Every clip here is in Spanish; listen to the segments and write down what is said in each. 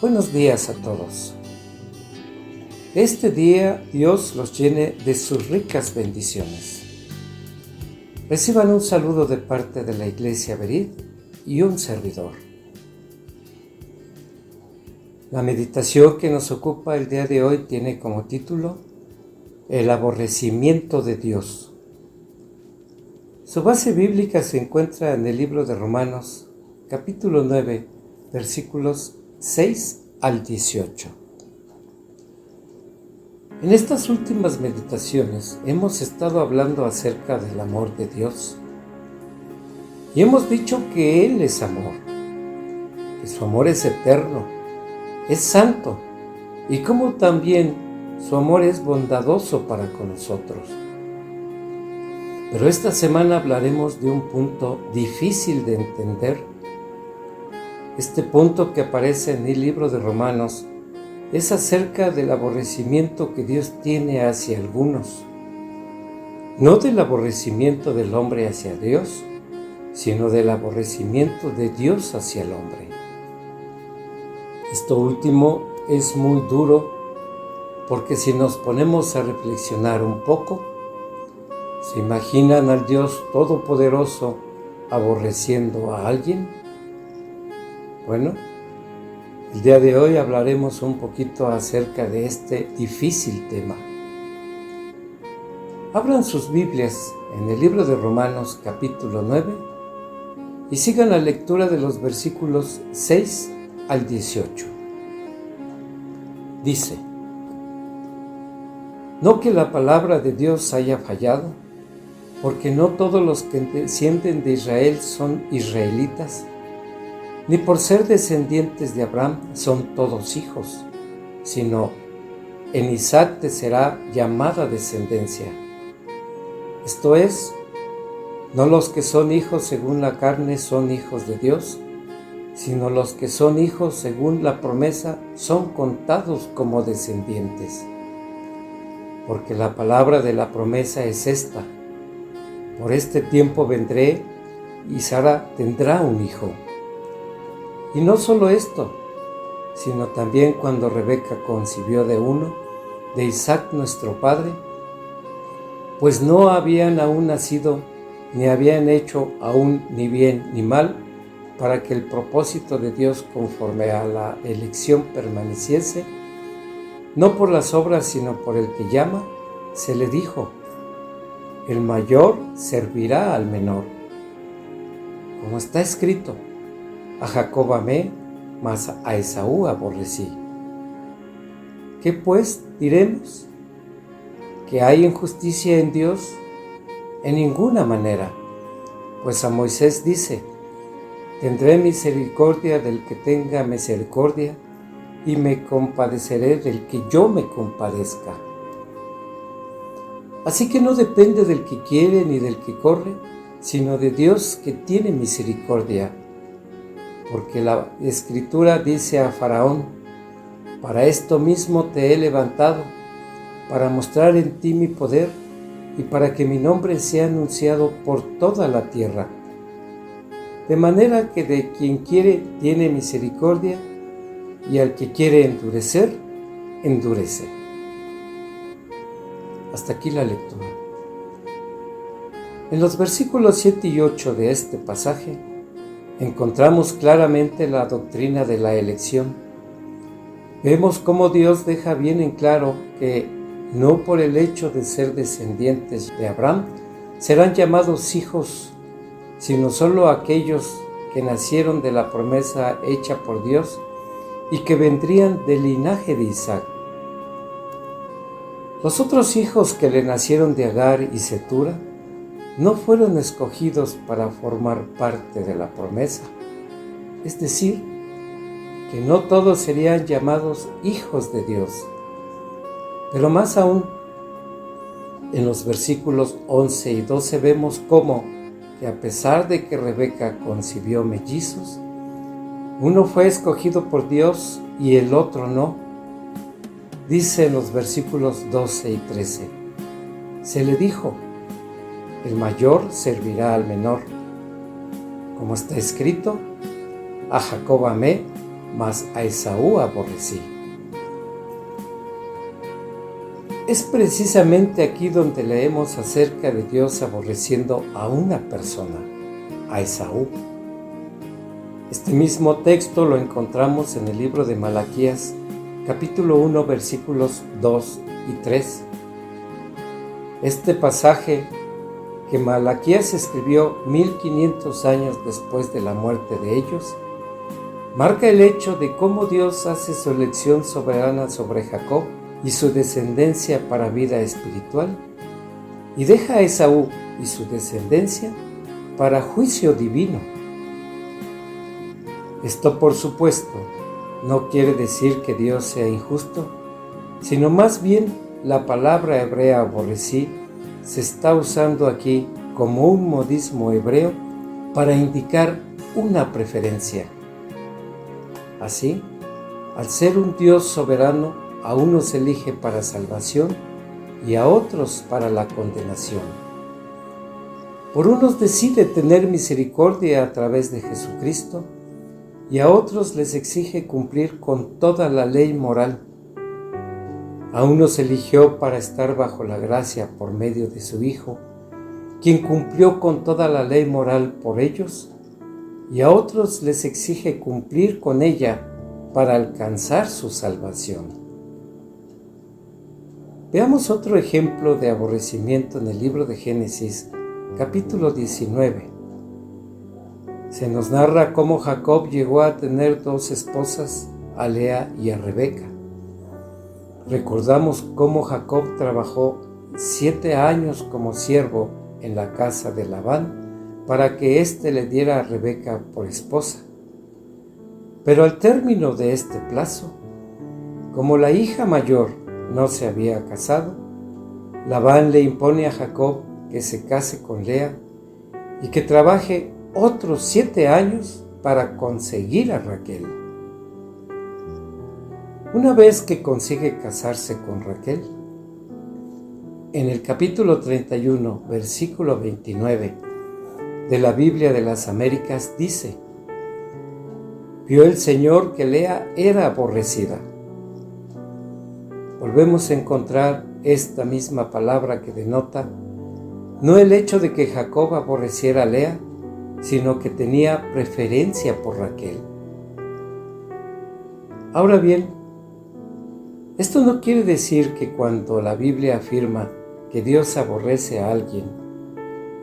Buenos días a todos. Este día Dios los llene de sus ricas bendiciones. Reciban un saludo de parte de la Iglesia Berit y un servidor. La meditación que nos ocupa el día de hoy tiene como título El aborrecimiento de Dios. Su base bíblica se encuentra en el libro de Romanos, capítulo 9, versículos 6 al 18. En estas últimas meditaciones hemos estado hablando acerca del amor de Dios y hemos dicho que Él es amor, que su amor es eterno, es santo y como también su amor es bondadoso para con nosotros. Pero esta semana hablaremos de un punto difícil de entender. Este punto que aparece en el libro de Romanos es acerca del aborrecimiento que Dios tiene hacia algunos. No del aborrecimiento del hombre hacia Dios, sino del aborrecimiento de Dios hacia el hombre. Esto último es muy duro porque si nos ponemos a reflexionar un poco, ¿se imaginan al Dios Todopoderoso aborreciendo a alguien? Bueno, el día de hoy hablaremos un poquito acerca de este difícil tema. Abran sus Biblias en el libro de Romanos capítulo 9 y sigan la lectura de los versículos 6 al 18. Dice: No que la palabra de Dios haya fallado, porque no todos los que descienden de Israel son israelitas, ni por ser descendientes de Abraham son todos hijos, sino en Isaac te será llamada descendencia. Esto es, no los que son hijos según la carne son hijos de Dios, sino los que son hijos según la promesa son contados como descendientes. Porque la palabra de la promesa es esta: por este tiempo vendré y Sara tendrá un hijo. Y no solo esto, sino también cuando Rebeca concibió de uno, de Isaac nuestro padre, pues no habían aún nacido, ni habían hecho aún ni bien ni mal, para que el propósito de Dios conforme a la elección permaneciese, no por las obras sino por el que llama, se le dijo: el mayor servirá al menor. Como está escrito: a Jacob amé, mas a Esaú aborrecí. ¿Qué pues diremos? ¿Que hay injusticia en Dios? En ninguna manera. Pues a Moisés dice: tendré misericordia del que tenga misericordia, y me compadeceré del que yo me compadezca. Así que no depende del que quiere ni del que corre, sino de Dios que tiene misericordia. Porque la Escritura dice a Faraón: para esto mismo te he levantado, para mostrar en ti mi poder y para que mi nombre sea anunciado por toda la tierra. De manera que de quien quiere tiene misericordia, y al que quiere endurecer, endurece. Hasta aquí la lectura. En los versículos 7 y 8 de este pasaje encontramos claramente la doctrina de la elección. Vemos cómo Dios deja bien en claro que no por el hecho de ser descendientes de Abraham serán llamados hijos, sino solo aquellos que nacieron de la promesa hecha por Dios y que vendrían del linaje de Isaac. Los otros hijos que le nacieron de Agar y Cetura no fueron escogidos para formar parte de la promesa, es decir, que no todos serían llamados hijos de Dios. Pero más aún, en los versículos 11 y 12 vemos cómo, que a pesar de que Rebeca concibió mellizos, uno fue escogido por Dios y el otro no. Dice en los versículos 12 y 13, se le dijo: el mayor servirá al menor. Como está escrito: a Jacob amé, mas a Esaú aborrecí. Es precisamente aquí donde leemos acerca de Dios aborreciendo a una persona, a Esaú. Este mismo texto lo encontramos en el libro de Malaquías, capítulo 1, versículos 2 y 3. Este pasaje que Malaquías escribió 1500 años después de la muerte de ellos, marca el hecho de cómo Dios hace su elección soberana sobre Jacob y su descendencia para vida espiritual, y deja a Esaú y su descendencia para juicio divino. Esto, por supuesto, no quiere decir que Dios sea injusto, sino más bien la palabra hebrea aborrecí se está usando aquí como un modismo hebreo para indicar una preferencia. Así, al ser un Dios soberano, a unos elige para salvación y a otros para la condenación. Por unos decide tener misericordia a través de Jesucristo y a otros les exige cumplir con toda la ley moral. A unos eligió para estar bajo la gracia por medio de su Hijo, quien cumplió con toda la ley moral por ellos, y a otros les exige cumplir con ella para alcanzar su salvación. Veamos otro ejemplo de aborrecimiento en el libro de Génesis, capítulo 19. Se nos narra cómo Jacob llegó a tener 2 esposas, a Lea y a Rebeca. Recordamos cómo Jacob trabajó 7 años como siervo en la casa de Labán para que éste le diera a Rebeca por esposa. Pero al término de este plazo, como la hija mayor no se había casado, Labán le impone a Jacob que se case con Lea y que trabaje otros 7 años para conseguir a Raquel. Una vez que consigue casarse con Raquel, en el capítulo 31, versículo 29 de la Biblia de las Américas dice: vio el Señor que Lea era aborrecida. Volvemos a encontrar esta misma palabra que denota no el hecho de que Jacob aborreciera a Lea, sino que tenía preferencia por Raquel. Ahora bien, esto no quiere decir que cuando la Biblia afirma que Dios aborrece a alguien,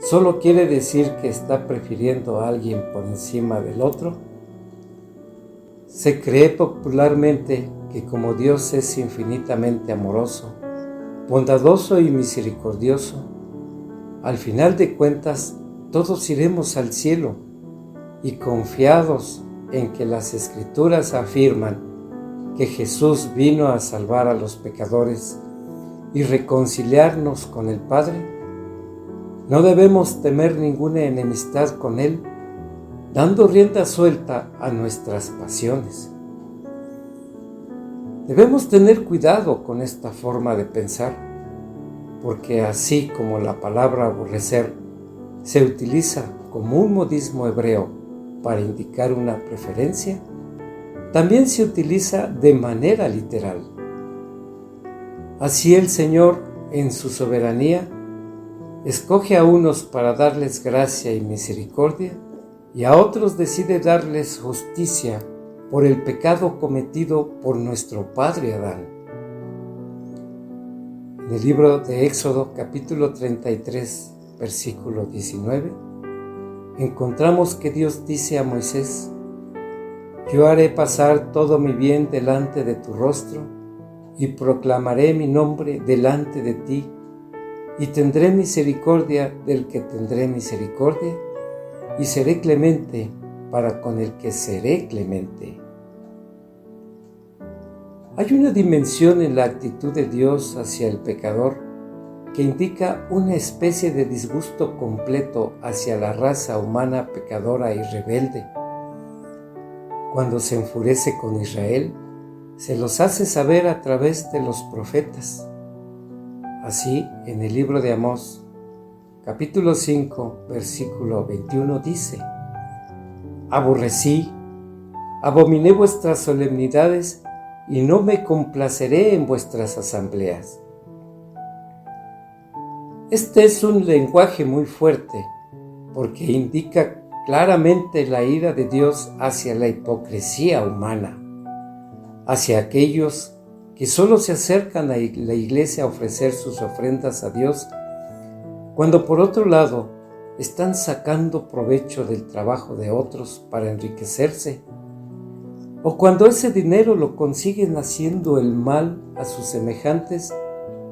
solo quiere decir que está prefiriendo a alguien por encima del otro. Se cree popularmente que como Dios es infinitamente amoroso, bondadoso y misericordioso, al final de cuentas todos iremos al cielo, y confiados en que las Escrituras afirman que Jesús vino a salvar a los pecadores y reconciliarnos con el Padre, no debemos temer ninguna enemistad con Él, dando rienda suelta a nuestras pasiones. Debemos tener cuidado con esta forma de pensar, porque así como la palabra aborrecer se utiliza como un modismo hebreo para indicar una preferencia, también se utiliza de manera literal. Así el Señor, en su soberanía, escoge a unos para darles gracia y misericordia, y a otros decide darles justicia por el pecado cometido por nuestro padre Adán. En el libro de Éxodo, capítulo 33, versículo 19, encontramos que Dios dice a Moisés: yo haré pasar todo mi bien delante de tu rostro, y proclamaré mi nombre delante de ti, y tendré misericordia del que tendré misericordia, y seré clemente para con el que seré clemente. Hay una dimensión en la actitud de Dios hacia el pecador que indica una especie de disgusto completo hacia la raza humana pecadora y rebelde. Cuando se enfurece con Israel, se los hace saber a través de los profetas. Así, en el libro de Amós, capítulo 5, versículo 21 dice: aborrecí, Abominé vuestras solemnidades y no me complaceré en vuestras asambleas. Este es un lenguaje muy fuerte, porque indica claramente la ira de Dios hacia la hipocresía humana, hacia aquellos que solo se acercan a la iglesia a ofrecer sus ofrendas a Dios, cuando por otro lado están sacando provecho del trabajo de otros para enriquecerse, o cuando ese dinero lo consiguen haciendo el mal a sus semejantes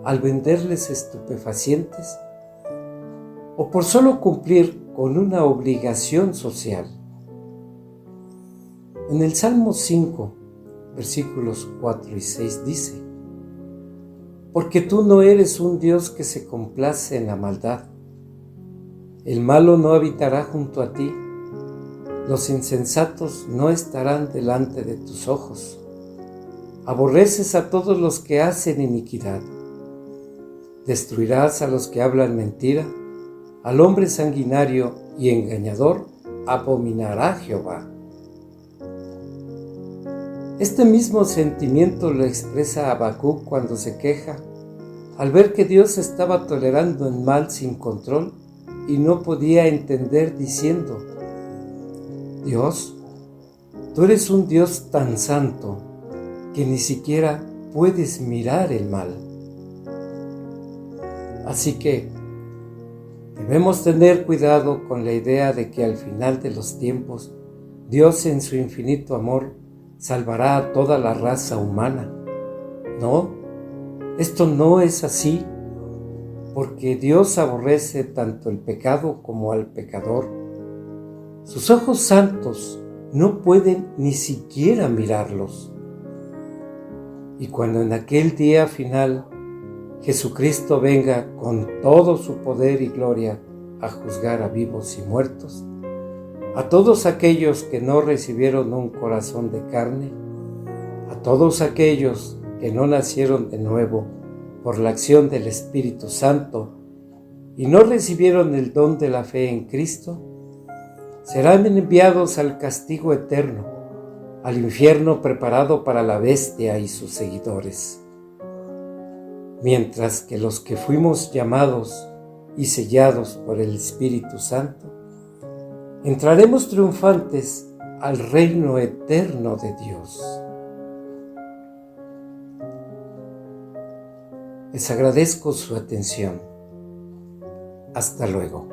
al venderles estupefacientes, o por solo cumplir con una obligación social. En el Salmo 5, versículos 4 y 6 dice: porque tú no eres un Dios que se complace en la maldad. El malo no habitará junto a ti. Los insensatos no estarán delante de tus ojos. Aborreces a todos los que hacen iniquidad. Destruirás a los que hablan mentira. Al hombre sanguinario y engañador abominará Jehová. Este mismo sentimiento lo expresa Habacuc cuando se queja al ver que Dios estaba tolerando el mal sin control y no podía entender, diciendo: Dios, tú eres un Dios tan santo que ni siquiera puedes mirar el mal. Así que debemos tener cuidado con la idea de que al final de los tiempos Dios en su infinito amor salvará a toda la raza humana. No, esto no es así, porque Dios aborrece tanto el pecado como al pecador. Sus ojos santos no pueden ni siquiera mirarlos. Y cuando en aquel día final Jesucristo venga con todo su poder y gloria a juzgar a vivos y muertos, a todos aquellos que no recibieron un corazón de carne, a todos aquellos que no nacieron de nuevo por la acción del Espíritu Santo y no recibieron el don de la fe en Cristo, serán enviados al castigo eterno, al infierno preparado para la bestia y sus seguidores. Mientras que los que fuimos llamados y sellados por el Espíritu Santo, entraremos triunfantes al reino eterno de Dios. Les agradezco su atención. Hasta luego.